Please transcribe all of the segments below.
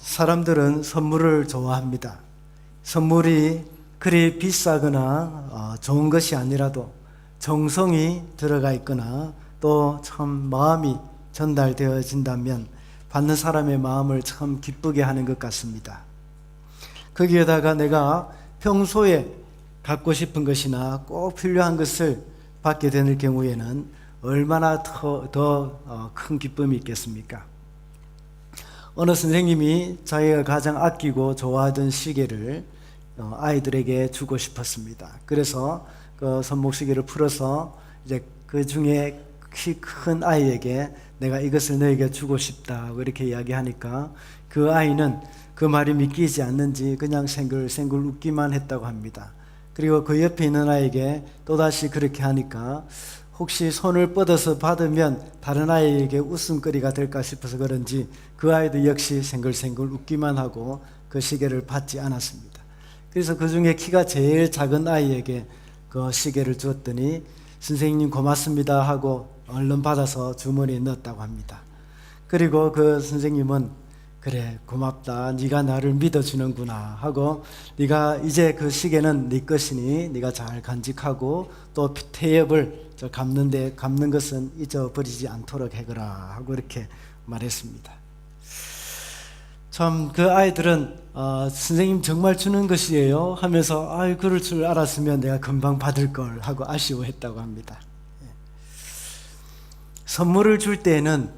사람들은 선물을 좋아합니다. 선물이 그리 비싸거나 좋은 것이 아니라도 정성이 들어가 있거나 또 참 마음이 전달되어진다면 받는 사람의 마음을 참 기쁘게 하는 것 같습니다. 거기에다가 내가 평소에 갖고 싶은 것이나 꼭 필요한 것을 받게 되는 경우에는 얼마나 더 큰 기쁨이 있겠습니까? 어느 선생님이 자기가 가장 아끼고 좋아하던 시계를 아이들에게 주고 싶었습니다. 그래서 그 손목시계를 풀어서 이제 그 중에 키 큰 아이에게 내가 이것을 너에게 주고 싶다 이렇게 이야기하니까 그 아이는 그 말이 믿기지 않는지 그냥 생글생글 웃기만 했다고 합니다. 그리고 그 옆에 있는 아이에게 또다시 그렇게 하니까 혹시 손을 뻗어서 받으면 다른 아이에게 웃음거리가 될까 싶어서 그런지 그 아이도 역시 생글생글 웃기만 하고 그 시계를 받지 않았습니다. 그래서 그 중에 키가 제일 작은 아이에게 그 시계를 주었더니 선생님 고맙습니다 하고 얼른 받아서 주머니에 넣었다고 합니다. 그리고 그 선생님은 그래 고맙다, 네가 나를 믿어주는구나 하고 네가 이제 그 시계는 네 것이니 네가 잘 간직하고 또 태엽을 감는 것은 잊어버리지 않도록 해거라 하고 이렇게 말했습니다. 참 그 아이들은 선생님 정말 주는 것이에요 하면서 그럴 줄 알았으면 내가 금방 받을 걸 하고 아쉬워했다고 합니다. 선물을 줄 때에는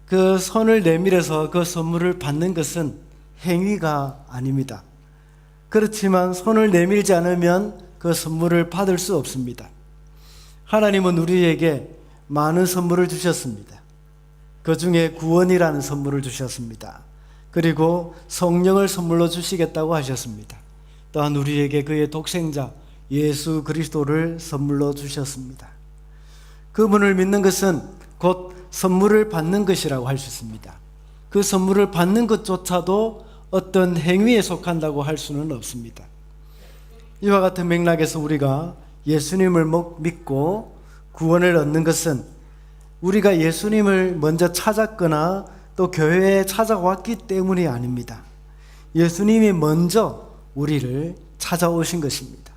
그 손을 내밀어서 그 선물을 받는 것은 행위가 아닙니다. 그렇지만 손을 내밀지 않으면 그 선물을 받을 수 없습니다. 하나님은 우리에게 많은 선물을 주셨습니다. 그 중에 구원이라는 선물을 주셨습니다. 그리고 성령을 선물로 주시겠다고 하셨습니다. 또한 우리에게 그의 독생자 예수 그리스도를 선물로 주셨습니다. 그분을 믿는 것은 곧 선물을 받는 것이라고 할 수 있습니다. 그 선물을 받는 것조차도 어떤 행위에 속한다고 할 수는 없습니다. 이와 같은 맥락에서 우리가 예수님을 믿고 구원을 얻는 것은 우리가 예수님을 먼저 찾았거나 또 교회에 찾아왔기 때문이 아닙니다. 예수님이 먼저 우리를 찾아오신 것입니다.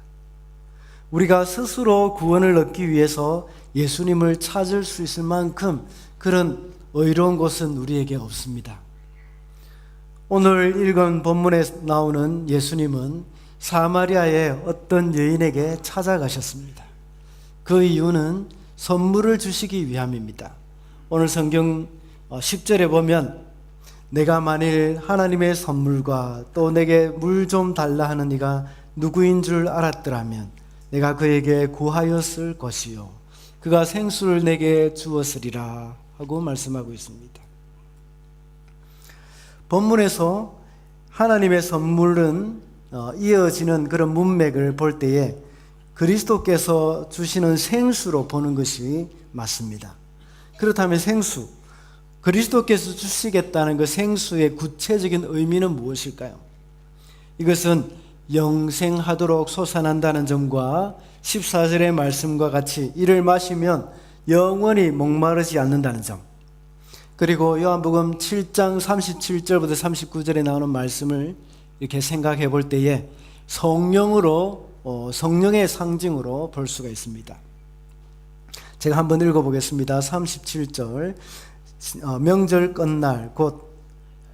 우리가 스스로 구원을 얻기 위해서 예수님을 찾을 수 있을 만큼 그런 의로운 곳은 우리에게 없습니다. 오늘 읽은 본문에 나오는 예수님은 사마리아의 어떤 여인에게 찾아가셨습니다. 그 이유는 선물을 주시기 위함입니다. 오늘 성경 10절에 보면 내가 만일 하나님의 선물과 또 내게 물 좀 달라 하는 이가 누구인 줄 알았더라면 내가 그에게 구하였을 것이요 그가 생수를 내게 주었으리라 하고 말씀하고 있습니다. 본문에서 하나님의 선물은 이어지는 그런 문맥을 볼 때에 그리스도께서 주시는 생수로 보는 것이 맞습니다. 그렇다면 생수, 그리스도께서 주시겠다는 그 생수의 구체적인 의미는 무엇일까요? 이것은 영생하도록 솟아난다는 점과 14절의 말씀과 같이 이를 마시면 영원히 목마르지 않는다는 점, 그리고 요한복음 7장 37절부터 39절에 나오는 말씀을 이렇게 생각해 볼 때에 성령의 상징으로 볼 수가 있습니다. 제가 한번 읽어보겠습니다. 37절 명절 끝날 곧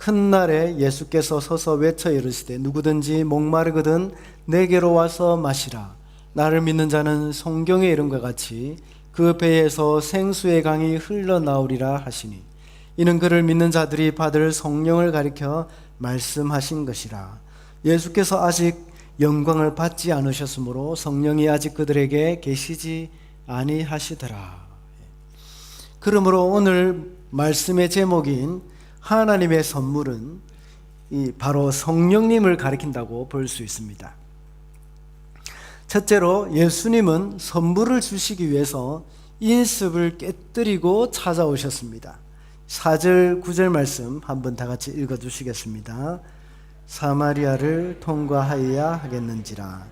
큰 날에 예수께서 서서 외쳐 이르시되 누구든지 목마르거든 내게로 와서 마시라. 나를 믿는 자는 성경에 이름과 같이 그 배에서 생수의 강이 흘러나오리라 하시니 이는 그를 믿는 자들이 받을 성령을 가리켜 말씀하신 것이라. 예수께서 아직 영광을 받지 않으셨으므로 성령이 아직 그들에게 계시지 아니하시더라. 그러므로 오늘 말씀의 제목인 하나님의 선물은 바로 성령님을 가리킨다고 볼 수 있습니다. 첫째로 예수님은 선물을 주시기 위해서 인습을 깨뜨리고 찾아오셨습니다. 4절 9절 말씀 한번 다 같이 읽어주시겠습니다. 사마리아를 통과하여야 하겠는지라.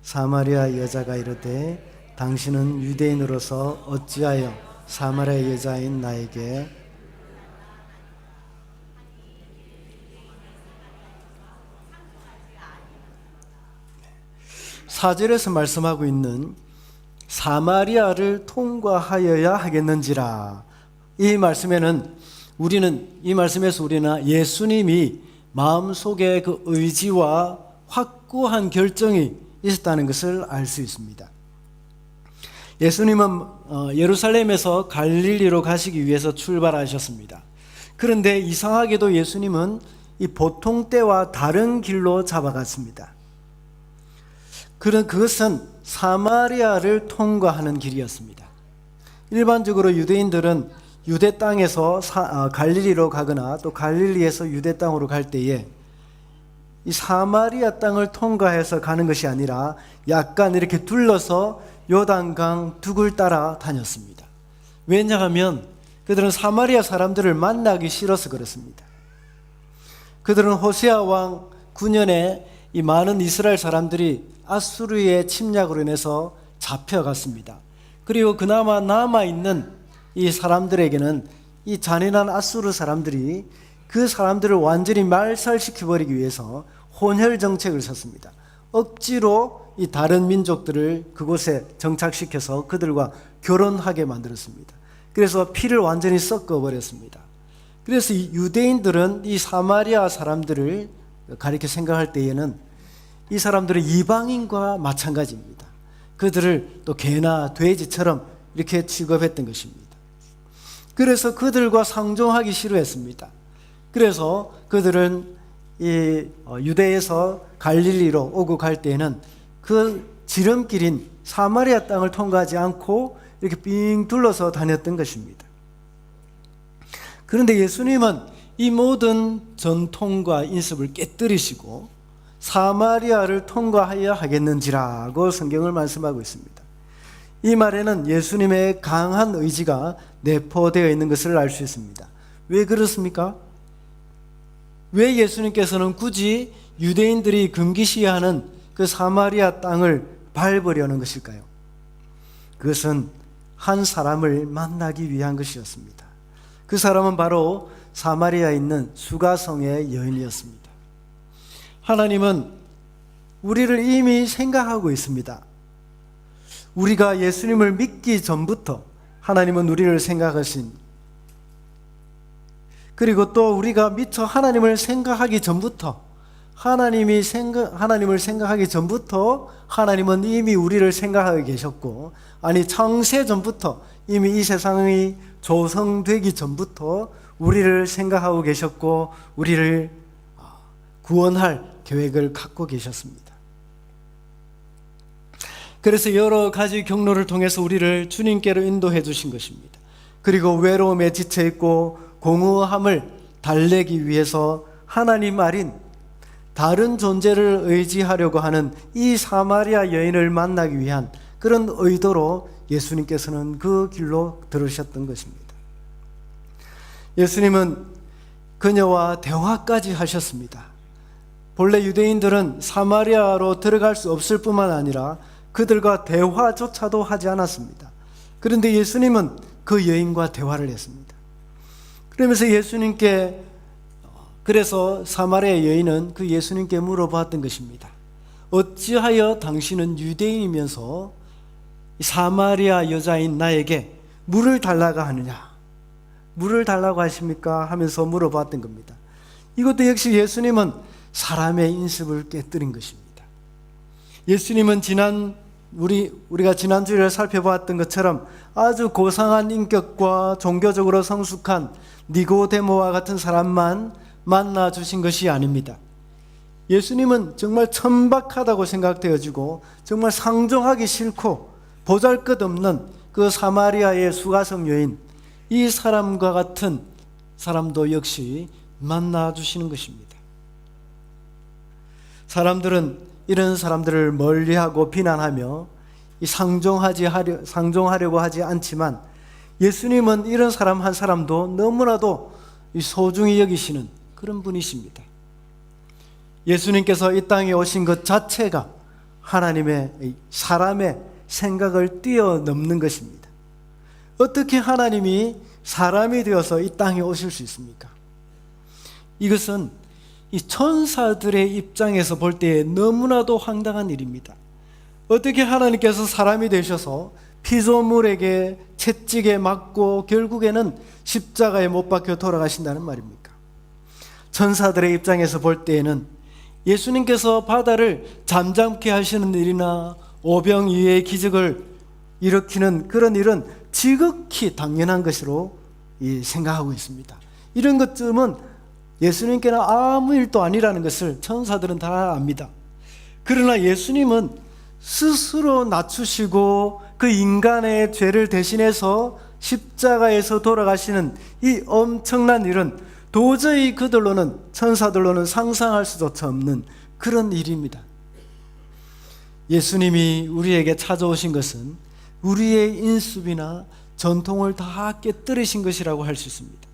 사마리아 여자가 이르되 당신은 유대인으로서 어찌하여 사마리아 여자인 나에게 4절에서 말씀하고 있는 사마리아를 통과하여야 하겠는지라, 이 말씀에서 우리는 예수님이 마음속에 그 의지와 확고한 결정이 있었다는 것을 알 수 있습니다. 예수님은 예루살렘에서 갈릴리로 가시기 위해서 출발하셨습니다. 그런데 이상하게도 예수님은 이 보통 때와 다른 길로 잡아갔습니다. 그것은 사마리아를 통과하는 길이었습니다. 일반적으로 유대인들은 유대 땅에서 갈릴리로 가거나 또 갈릴리에서 유대 땅으로 갈 때에 이 사마리아 땅을 통과해서 가는 것이 아니라 약간 이렇게 둘러서 요단강 둑을 따라 다녔습니다. 왜냐하면 그들은 사마리아 사람들을 만나기 싫어서 그렇습니다. 그들은 호세아 왕 9년에 이 많은 이스라엘 사람들이 아수르의 침략으로 인해서 잡혀갔습니다. 그리고 그나마 남아있는 이 사람들에게는 이 잔인한 아수르 사람들이 그 사람들을 완전히 말살시켜버리기 위해서 혼혈 정책을 썼습니다. 억지로 이 다른 민족들을 그곳에 정착시켜서 그들과 결혼하게 만들었습니다. 그래서 피를 완전히 섞어버렸습니다. 그래서 이 유대인들은 이 사마리아 사람들을 가리켜 생각할 때에는 이 사람들은 이방인과 마찬가지입니다. 그들을 또 개나 돼지처럼 이렇게 취급했던 것입니다. 그래서 그들과 상종하기 싫어했습니다. 그래서 그들은 이 유대에서 갈릴리로 오고 갈 때에는 그 지름길인 사마리아 땅을 통과하지 않고 이렇게 빙 둘러서 다녔던 것입니다. 그런데 예수님은 이 모든 전통과 인습을 깨뜨리시고 사마리아를 통과하여야 하겠는지라고 성경을 말씀하고 있습니다. 이 말에는 예수님의 강한 의지가 내포되어 있는 것을 알 수 있습니다. 왜 그렇습니까? 왜 예수님께서는 굳이 유대인들이 금기시하는 그 사마리아 땅을 밟으려는 것일까요? 그것은 한 사람을 만나기 위한 것이었습니다. 그 사람은 바로 사마리아에 있는 수가성의 여인이었습니다. 하나님은 우리를 이미 생각하고 있습니다. 우리가 예수님을 믿기 전부터 하나님은 우리를 생각하신, 그리고 또 우리가 미처 하나님을 생각하기 전부터 하나님을 생각하기 전부터 하나님은 이미 우리를 생각하고 계셨고, 아니 창세 전부터 이미 이 세상이 조성되기 전부터 우리를 생각하고 계셨고 우리를 구원할 계획을 갖고 계셨습니다. 그래서 여러 가지 경로를 통해서 우리를 주님께로 인도해 주신 것입니다. 그리고 외로움에 지쳐 있고 공허함을 달래기 위해서 하나님 아닌 다른 존재를 의지하려고 하는 이 사마리아 여인을 만나기 위한 그런 의도로 예수님께서는 그 길로 들으셨던 것입니다. 예수님은 그녀와 대화까지 하셨습니다. 본래 유대인들은 사마리아로 들어갈 수 없을 뿐만 아니라 그들과 대화조차도 하지 않았습니다. 그런데 예수님은 그 여인과 대화를 했습니다. 그러면서 그래서 사마리아 여인은 그 예수님께 물어봤던 것입니다. 어찌하여 당신은 유대인이면서 사마리아 여자인 나에게 물을 달라고 하느냐? 물을 달라고 하십니까? 하면서 물어봤던 겁니다. 이것도 역시 예수님은 사람의 인습을 깨뜨린 것입니다. 예수님은 우리가 지난주에 살펴보았던 것처럼 아주 고상한 인격과 종교적으로 성숙한 니고데모와 같은 사람만 만나 주신 것이 아닙니다. 예수님은 정말 천박하다고 생각되어지고 정말 상종하기 싫고 보잘것없는 그 사마리아의 수가성 여인, 이 사람과 같은 사람도 역시 만나 주시는 것입니다. 사람들은 이런 사람들을 멀리하고 비난하며 상종하려고 하지 않지만 예수님은 이런 사람 한 사람도 너무나도 소중히 여기시는 그런 분이십니다. 예수님께서 이 땅에 오신 것 자체가 사람의 생각을 뛰어넘는 것입니다. 어떻게 하나님이 사람이 되어서 이 땅에 오실 수 있습니까? 이것은 이 천사들의 입장에서 볼 때 너무나도 황당한 일입니다. 어떻게 하나님께서 사람이 되셔서 피조물에게 채찍에 맞고 결국에는 십자가에 못 박혀 돌아가신다는 말입니까? 천사들의 입장에서 볼 때에는 예수님께서 바다를 잠잠케 하시는 일이나 오병이어의 기적을 일으키는 그런 일은 지극히 당연한 것으로 생각하고 있습니다. 이런 것쯤은 예수님께는 아무 일도 아니라는 것을 천사들은 다 압니다. 그러나 예수님은 스스로 낮추시고 그 인간의 죄를 대신해서 십자가에서 돌아가시는 이 엄청난 일은 도저히 그들로는, 천사들로는 상상할 수조차 없는 그런 일입니다. 예수님이 우리에게 찾아오신 것은 우리의 인습이나 전통을 다 깨뜨리신 것이라고 할 수 있습니다.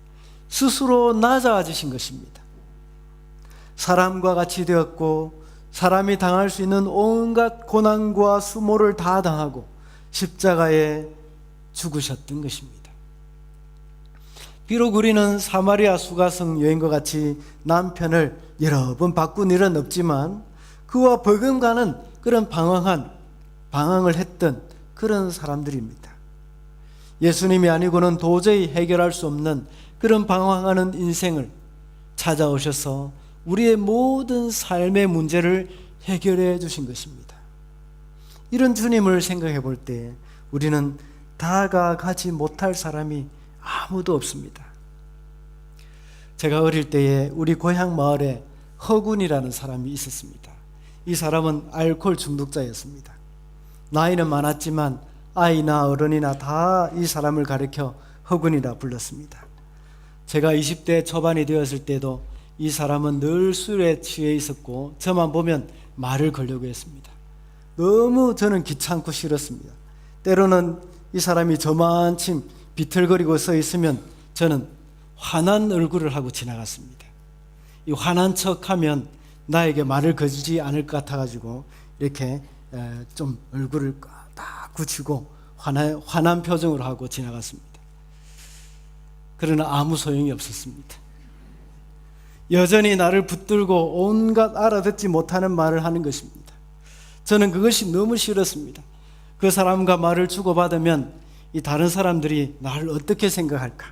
스스로 낮아지신 것입니다. 사람과 같이 되었고 사람이 당할 수 있는 온갖 고난과 수모를 다 당하고 십자가에 죽으셨던 것입니다. 비록 우리는 사마리아 수가성 여인과 같이 남편을 여러 번 바꾼 일은 없지만 그와 버금가는 그런 방황을 했던 그런 사람들입니다. 예수님이 아니고는 도저히 해결할 수 없는 그런 방황하는 인생을 찾아오셔서 우리의 모든 삶의 문제를 해결해 주신 것입니다. 이런 주님을 생각해 볼 때 우리는 다가가지 못할 사람이 아무도 없습니다. 제가 어릴 때에 우리 고향 마을에 허군이라는 사람이 있었습니다. 이 사람은 알코올 중독자였습니다. 나이는 많았지만 아이나 어른이나 다 이 사람을 가리켜 허군이라 불렀습니다. 제가 20대 초반이 되었을 때도 이 사람은 늘 술에 취해 있었고 저만 보면 말을 걸려고 했습니다. 너무 저는 귀찮고 싫었습니다. 때로는 이 사람이 저만침 비틀거리고 서 있으면 저는 화난 얼굴을 하고 지나갔습니다. 이 화난 척하면 나에게 말을 거주지 않을 것 같아가지고 이렇게 좀 얼굴을 딱 굳히고 화난 표정으로 하고 지나갔습니다. 그러나 아무 소용이 없었습니다. 여전히 나를 붙들고 온갖 알아듣지 못하는 말을 하는 것입니다. 저는 그것이 너무 싫었습니다. 그 사람과 말을 주고받으면 이 다른 사람들이 나를 어떻게 생각할까?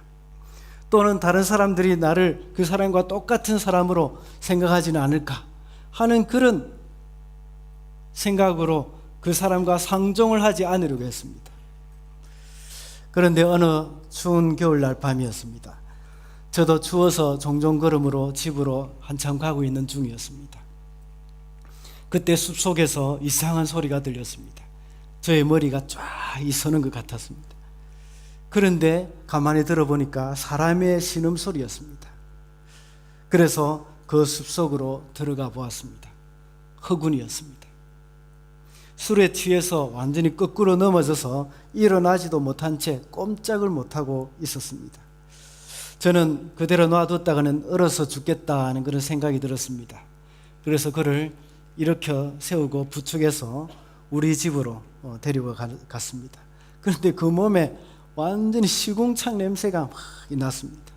또는 다른 사람들이 나를 그 사람과 똑같은 사람으로 생각하지는 않을까 하는 그런 생각으로 그 사람과 상종을 하지 않으려고 했습니다. 그런데 어느 추운 겨울날 밤이었습니다. 저도 추워서 종종 걸음으로 집으로 한참 가고 있는 중이었습니다. 그때 숲속에서 이상한 소리가 들렸습니다. 저의 머리가 쫙 서는 것 같았습니다. 그런데 가만히 들어보니까 사람의 신음소리였습니다. 그래서 그 숲속으로 들어가 보았습니다. 허군이었습니다. 술에 취해서 완전히 거꾸로 넘어져서 일어나지도 못한 채 꼼짝을 못하고 있었습니다. 저는 그대로 놔뒀다가는 얼어서 죽겠다는 그런 생각이 들었습니다. 그래서 그를 일으켜 세우고 부축해서 우리 집으로 데리고 갔습니다. 그런데 그 몸에 완전히 시궁창 냄새가 막 났습니다.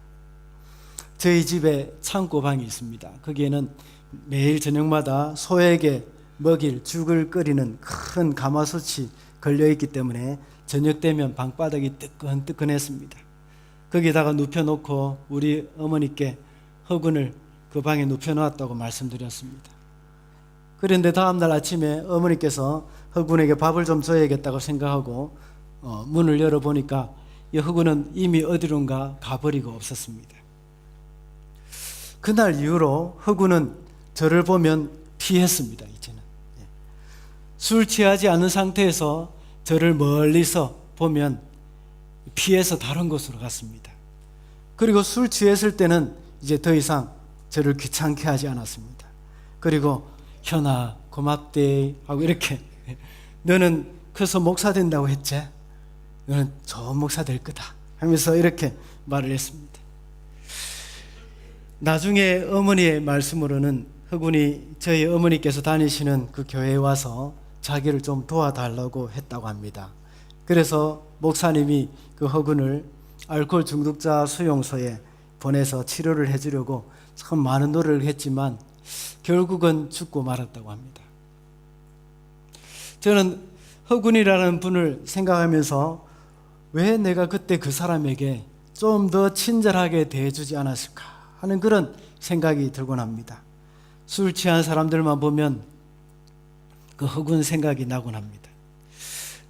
저희 집에 창고방이 있습니다. 거기에는 매일 저녁마다 소에게 먹일 죽을 끓이는 큰 가마솥이 걸려있기 때문에 저녁 되면 방바닥이 뜨끈뜨끈했습니다. 거기다가 눕혀놓고 우리 어머니께 허군을 그 방에 눕혀놓았다고 말씀드렸습니다. 그런데 다음날 아침에 어머니께서 허군에게 밥을 좀 줘야겠다고 생각하고 문을 열어보니까 이 허군은 이미 어디론가 가버리고 없었습니다. 그날 이후로 허군은 저를 보면 피했습니다. 이제는 술 취하지 않은 상태에서 저를 멀리서 보면 피해서 다른 곳으로 갔습니다. 그리고 술 취했을 때는 이제 더 이상 저를 귀찮게 하지 않았습니다. 그리고 현아 고맙대 하고 이렇게 너는 커서 목사 된다고 했지? 너는 좋은 목사 될 거다 하면서 이렇게 말을 했습니다. 나중에 어머니의 말씀으로는 허군이 저희 어머니께서 다니시는 그 교회에 와서 자기를 좀 도와달라고 했다고 합니다. 그래서 목사님이 그 허군을 알코올 중독자 수용소에 보내서 치료를 해주려고 참 많은 노력을 했지만 결국은 죽고 말았다고 합니다. 저는 허군이라는 분을 생각하면서 왜 내가 그때 그 사람에게 좀 더 친절하게 대해주지 않았을까 하는 그런 생각이 들곤 합니다. 술 취한 사람들만 보면 그 허군 생각이 나곤 합니다.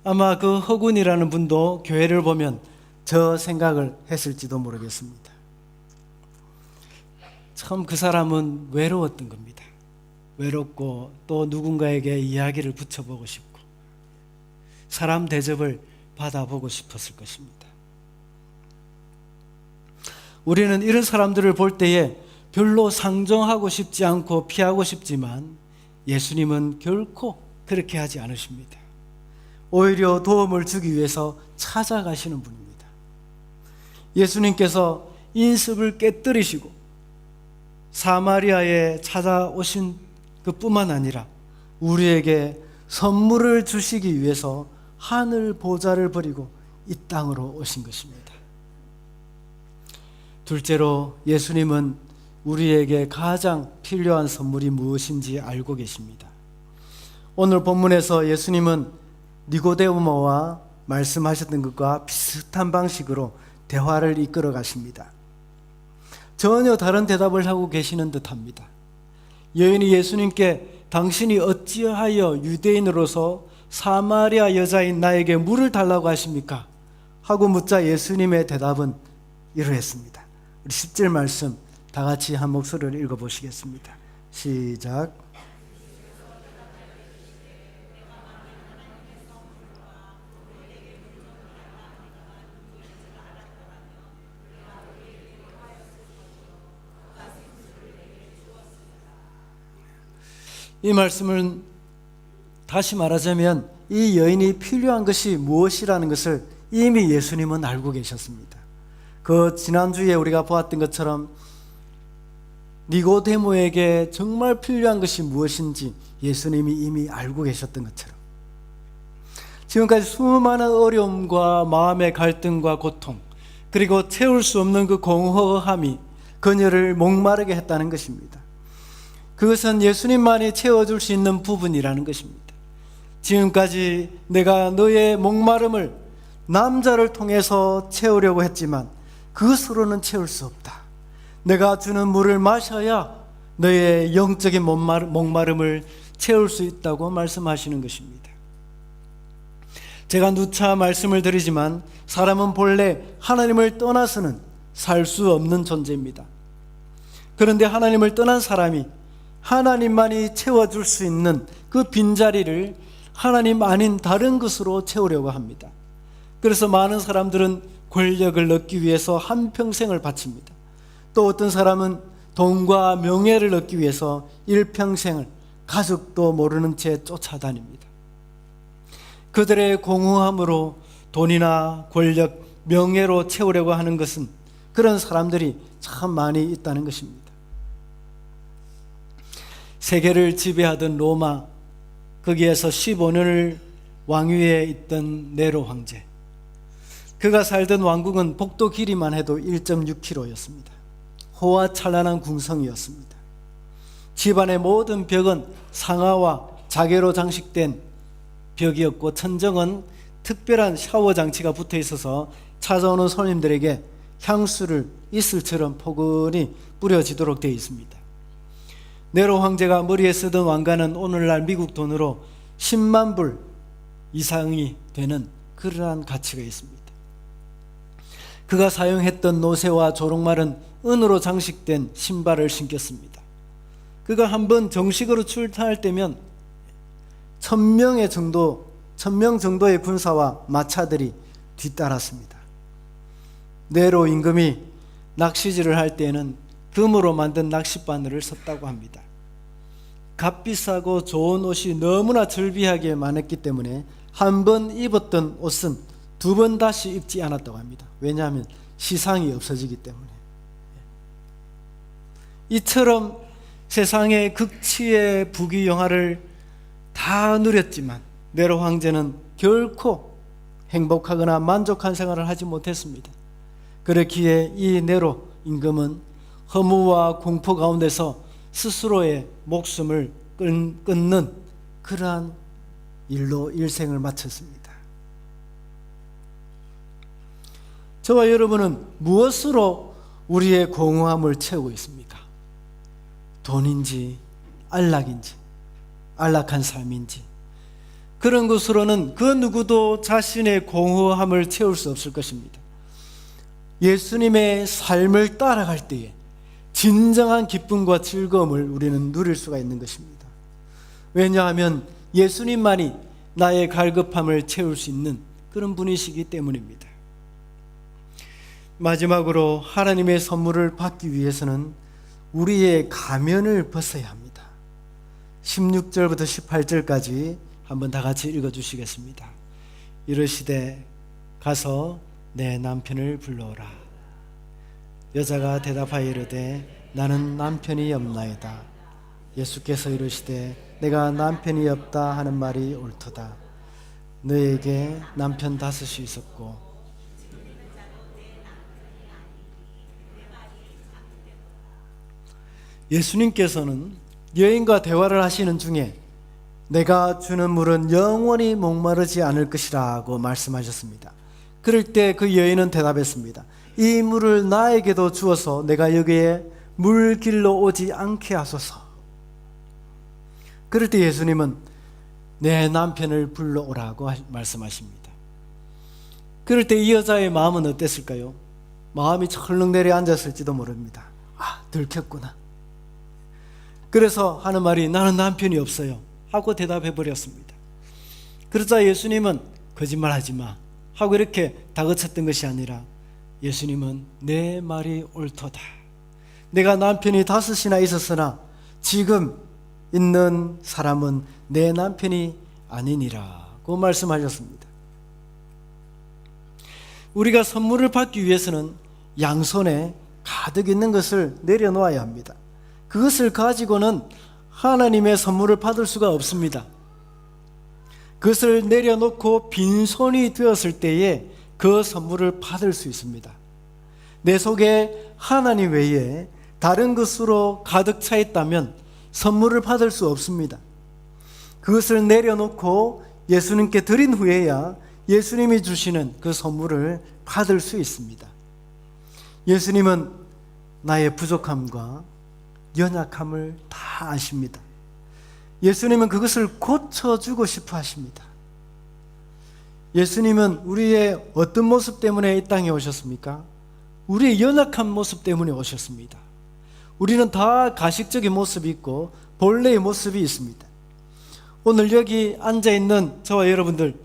아마 그 허군이라는 분도 교회를 보면 저 생각을 했을지도 모르겠습니다. 참 그 사람은 외로웠던 겁니다. 외롭고 또 누군가에게 이야기를 붙여보고 싶고 사람 대접을 받아보고 싶었을 것입니다. 우리는 이런 사람들을 볼 때에 별로 상종하고 싶지 않고 피하고 싶지만 예수님은 결코 그렇게 하지 않으십니다. 오히려 도움을 주기 위해서 찾아가시는 분입니다. 예수님께서 인습을 깨뜨리시고 사마리아에 찾아오신 그뿐만 아니라 우리에게 선물을 주시기 위해서 하늘 보좌를 버리고 이 땅으로 오신 것입니다. 둘째로 예수님은 우리에게 가장 필요한 선물이 무엇인지 알고 계십니다. 오늘 본문에서 예수님은 니고데모와 말씀하셨던 것과 비슷한 방식으로 대화를 이끌어 가십니다. 전혀 다른 대답을 하고 계시는 듯합니다. 여인이 예수님께 당신이 어찌하여 유대인으로서 사마리아 여자인 나에게 물을 달라고 하십니까? 하고 묻자 예수님의 대답은 이러했습니다. 우리 10절 말씀 다 같이 한 목소리를 읽어보시겠습니다. 시작. 이 말씀은 다시 말하자면 이 여인이 필요한 것이 무엇이라는 것을 이미 예수님은 알고 계셨습니다. 그 지난주에 우리가 보았던 것처럼 니고데모에게 정말 필요한 것이 무엇인지 예수님이 이미 알고 계셨던 것처럼 지금까지 수많은 어려움과 마음의 갈등과 고통 그리고 채울 수 없는 그 공허함이 그녀를 목마르게 했다는 것입니다. 그것은 예수님만이 채워줄 수 있는 부분이라는 것입니다. 지금까지 내가 너의 목마름을 남자를 통해서 채우려고 했지만 그것으로는 채울 수 없다. 내가 주는 물을 마셔야 너의 영적인 목마름을 채울 수 있다고 말씀하시는 것입니다. 제가 누차 말씀을 드리지만 사람은 본래 하나님을 떠나서는 살 수 없는 존재입니다. 그런데 하나님을 떠난 사람이 하나님만이 채워줄 수 있는 그 빈자리를 하나님 아닌 다른 것으로 채우려고 합니다. 그래서 많은 사람들은 권력을 얻기 위해서 한평생을 바칩니다. 또 어떤 사람은 돈과 명예를 얻기 위해서 일평생을 가족도 모르는 채 쫓아다닙니다. 그들의 공허함으로 돈이나 권력, 명예로 채우려고 하는 것은 그런 사람들이 참 많이 있다는 것입니다. 세계를 지배하던 로마, 거기에서 15년을 왕위에 있던 네로 황제, 그가 살던 왕국은 복도 길이만 해도 1.6km였습니다. 호화찬란한 궁성이었습니다. 집안의 모든 벽은 상아와 자개로 장식된 벽이었고 천정은 특별한 샤워 장치가 붙어 있어서 찾아오는 손님들에게 향수를 이슬처럼 포근히 뿌려지도록 되어 있습니다. 네로 황제가 머리에 쓰던 왕관은 오늘날 미국 돈으로 10만 불 이상이 되는 그러한 가치가 있습니다. 그가 사용했던 노새와 조롱말은 은으로 장식된 신발을 신겼습니다. 그가 한번 정식으로 출타할 때면 1000명 정도의 군사와 마차들이 뒤따랐습니다. 네로 임금이 낚시질을 할 때에는 금으로 만든 낚싯바늘을 썼다고 합니다. 값비싸고 좋은 옷이 너무나 절비하게 많았기 때문에 한 번 입었던 옷은 2번 다시 입지 않았다고 합니다. 왜냐하면 시상이 없어지기 때문에. 이처럼 세상의 극치의 부귀영화를 다 누렸지만 네로 황제는 결코 행복하거나 만족한 생활을 하지 못했습니다. 그렇기에 이 네로 임금은 허무와 공포 가운데서 스스로의 목숨을 끊는 그러한 일로 일생을 마쳤습니다. 저와 여러분은 무엇으로 우리의 공허함을 채우고 있습니까? 돈인지 안락인지 안락한 삶인지, 그런 것으로는 그 누구도 자신의 공허함을 채울 수 없을 것입니다. 예수님의 삶을 따라갈 때에 진정한 기쁨과 즐거움을 우리는 누릴 수가 있는 것입니다. 왜냐하면 예수님만이 나의 갈급함을 채울 수 있는 그런 분이시기 때문입니다. 마지막으로 하나님의 선물을 받기 위해서는 우리의 가면을 벗어야 합니다. 16절부터 18절까지 한번 다 같이 읽어주시겠습니다. 이르시되 가서 내 남편을 불러오라. 여자가 대답하여 이르되 나는 남편이 없나이다. 예수께서 이르시되 내가 남편이 없다 하는 말이 옳도다. 너에게 남편 5이 있었고 예수님께서는 여인과 대화를 하시는 중에 내가 주는 물은 영원히 목마르지 않을 것이라고 말씀하셨습니다. 그럴 때 그 여인은 대답했습니다. 이 물을 나에게도 주어서 내가 여기에 물길로 오지 않게 하소서. 그럴 때 예수님은 내 남편을 불러오라고 말씀하십니다. 그럴 때 이 여자의 마음은 어땠을까요? 마음이 철렁 내려앉았을지도 모릅니다. 들켰구나. 그래서 하는 말이 나는 남편이 없어요 하고 대답해 버렸습니다. 그러자 예수님은 거짓말하지 마 하고 이렇게 다그쳤던 것이 아니라 예수님은 내 말이 옳도다. 내가 남편이 5이나 있었으나 지금 있는 사람은 내 남편이 아니니라고 말씀하셨습니다. 우리가 선물을 받기 위해서는 양손에 가득 있는 것을 내려놓아야 합니다. 그것을 가지고는 하나님의 선물을 받을 수가 없습니다. 그것을 내려놓고 빈손이 되었을 때에 그 선물을 받을 수 있습니다. 내 속에 하나님 외에 다른 것으로 가득 차 있다면 선물을 받을 수 없습니다. 그것을 내려놓고 예수님께 드린 후에야 예수님이 주시는 그 선물을 받을 수 있습니다. 예수님은 나의 부족함과 연약함을 다 아십니다. 예수님은 그것을 고쳐주고 싶어 하십니다. 예수님은 우리의 어떤 모습 때문에 이 땅에 오셨습니까? 우리의 연약한 모습 때문에 오셨습니다. 우리는 다 가식적인 모습이 있고 본래의 모습이 있습니다. 오늘 여기 앉아있는 저와 여러분들,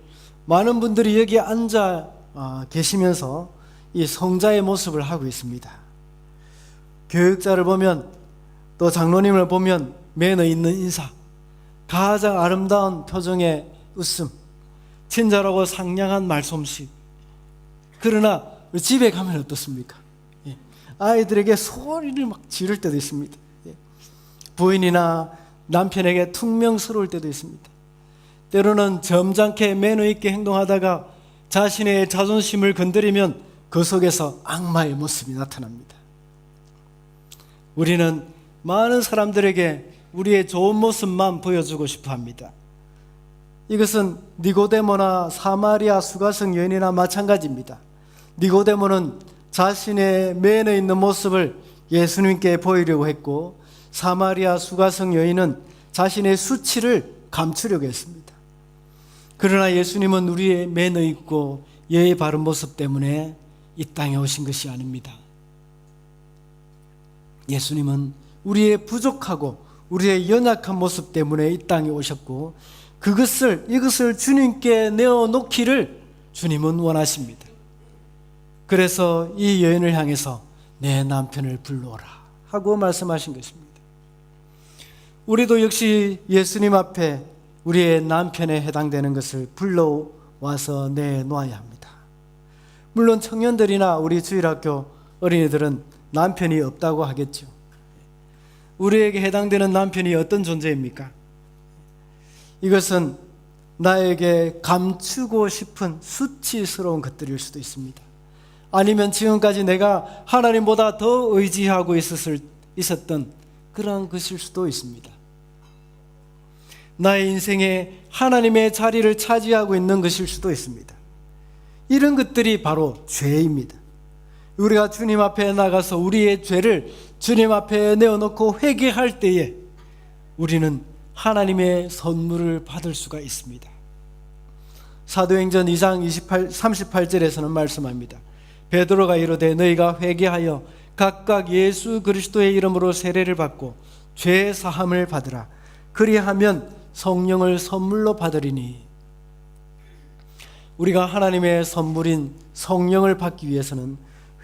많은 분들이 여기 앉아 계시면서 이 성자의 모습을 하고 있습니다. 교육자를 보면, 또 장로님을 보면 매너 있는 인사, 가장 아름다운 표정의 웃음, 친절하고 상냥한 말솜씨. 그러나 집에 가면 어떻습니까? 아이들에게 소리를 막 지를 때도 있습니다. 부인이나 남편에게 퉁명스러울 때도 있습니다. 때로는 점잖게 매너 있게 행동하다가 자신의 자존심을 건드리면 그 속에서 악마의 모습이 나타납니다. 우리는 많은 사람들에게 우리의 좋은 모습만 보여주고 싶어 합니다. 이것은 니고데모나 사마리아 수가성 여인이나 마찬가지입니다. 니고데모는 자신의 매너 있는 모습을 예수님께 보이려고 했고, 사마리아 수가성 여인은 자신의 수치를 감추려고 했습니다. 그러나 예수님은 우리의 매너 있고 예의 바른 모습 때문에 이 땅에 오신 것이 아닙니다. 예수님은 우리의 부족하고 우리의 연약한 모습 때문에 이 땅에 오셨고, 이것을 주님께 내어놓기를 주님은 원하십니다. 그래서 이 여인을 향해서 내 남편을 불러오라 하고 말씀하신 것입니다. 우리도 역시 예수님 앞에 우리의 남편에 해당되는 것을 불러와서 내놓아야 합니다. 물론 청년들이나 우리 주일학교 어린이들은 남편이 없다고 하겠죠. 우리에게 해당되는 남편이 어떤 존재입니까? 이것은 나에게 감추고 싶은 수치스러운 것들일 수도 있습니다. 아니면 지금까지 내가 하나님보다 더 의지하고 있었던 그러한 것일 수도 있습니다. 나의 인생에 하나님의 자리를 차지하고 있는 것일 수도 있습니다. 이런 것들이 바로 죄입니다. 우리가 주님 앞에 나가서 우리의 죄를 주님 앞에 내어놓고 회개할 때에 우리는 하나님의 선물을 받을 수가 있습니다. 사도행전 2장 38절에서는 말씀합니다. 베드로가 이르되 너희가 회개하여 각각 예수 그리스도의 이름으로 세례를 받고 죄 사함을 받으라. 그리하면 성령을 선물로 받으리니. 우리가 하나님의 선물인 성령을 받기 위해서는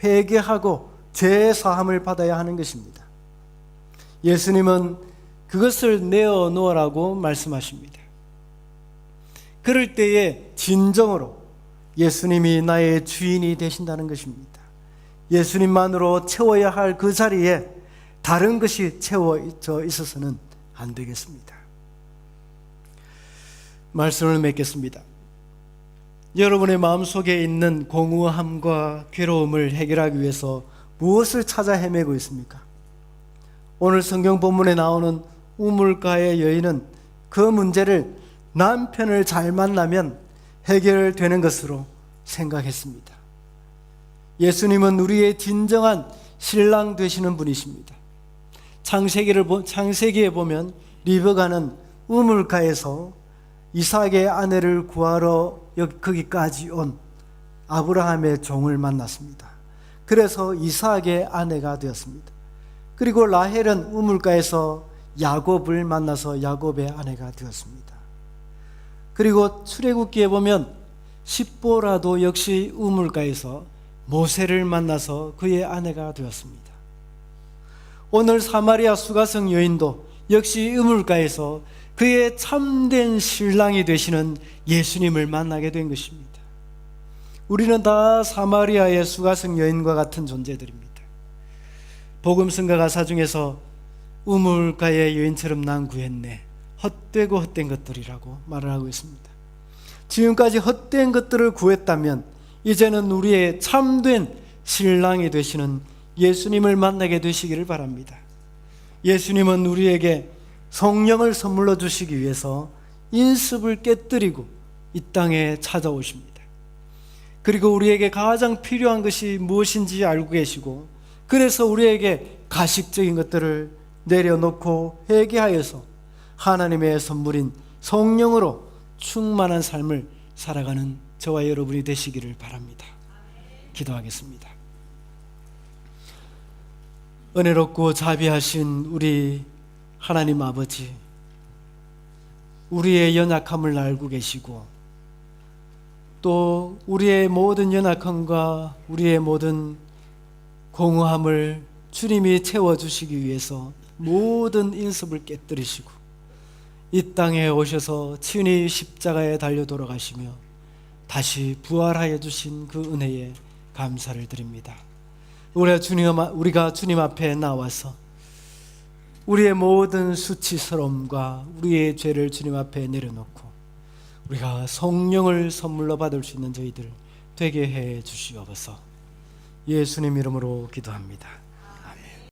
회개하고 죄 사함을 받아야 하는 것입니다. 예수님은 그것을 내어놓으라고 말씀하십니다. 그럴 때에 진정으로 예수님이 나의 주인이 되신다는 것입니다. 예수님만으로 채워야 할 그 자리에 다른 것이 채워져 있어서는 안 되겠습니다. 말씀을 맺겠습니다. 여러분의 마음속에 있는 공허함과 괴로움을 해결하기 위해서 무엇을 찾아 헤매고 있습니까? 오늘 성경 본문에 나오는 우물가의 여인은 그 문제를 남편을 잘 만나면 해결되는 것으로 생각했습니다. 예수님은 우리의 진정한 신랑 되시는 분이십니다. 창세기에 보면 리브가는 우물가에서 이삭의 아내를 구하러 거기까지 온 아브라함의 종을 만났습니다. 그래서 이삭의 아내가 되었습니다. 그리고 라헬은 우물가에서 야곱을 만나서 야곱의 아내가 되었습니다. 그리고 출애굽기에 보면 십보라도 역시 우물가에서 모세를 만나서 그의 아내가 되었습니다. 오늘 사마리아 수가성 여인도 역시 우물가에서 그의 참된 신랑이 되시는 예수님을 만나게 된 것입니다. 우리는 다 사마리아의 수가성 여인과 같은 존재들입니다. 복음성가 가사 중에서 우물가의 여인처럼 난 구했네, 헛되고 헛된 것들이라고 말을 하고 있습니다. 지금까지 헛된 것들을 구했다면 이제는 우리의 참된 신랑이 되시는 예수님을 만나게 되시기를 바랍니다. 예수님은 우리에게 성령을 선물로 주시기 위해서 인습을 깨뜨리고 이 땅에 찾아오십니다. 그리고 우리에게 가장 필요한 것이 무엇인지 알고 계시고, 그래서 우리에게 가식적인 것들을 내려놓고 회개하여서 하나님의 선물인 성령으로 충만한 삶을 살아가는 저와 여러분이 되시기를 바랍니다. 기도하겠습니다. 은혜롭고 자비하신 우리 하나님 아버지, 우리의 연약함을 알고 계시고 또 우리의 모든 연약함과 우리의 모든 공허함을 주님이 채워주시기 위해서 모든 인습을 깨뜨리시고 이 땅에 오셔서 친히 십자가에 달려 돌아가시며 다시 부활하여 주신 그 은혜에 감사를 드립니다. 우리가 주님 앞에 나와서 우리의 모든 수치스러움과 우리의 죄를 주님 앞에 내려놓고 우리가 성령을 선물로 받을 수 있는 저희들 되게 해 주시옵소서. 예수님 이름으로 기도합니다.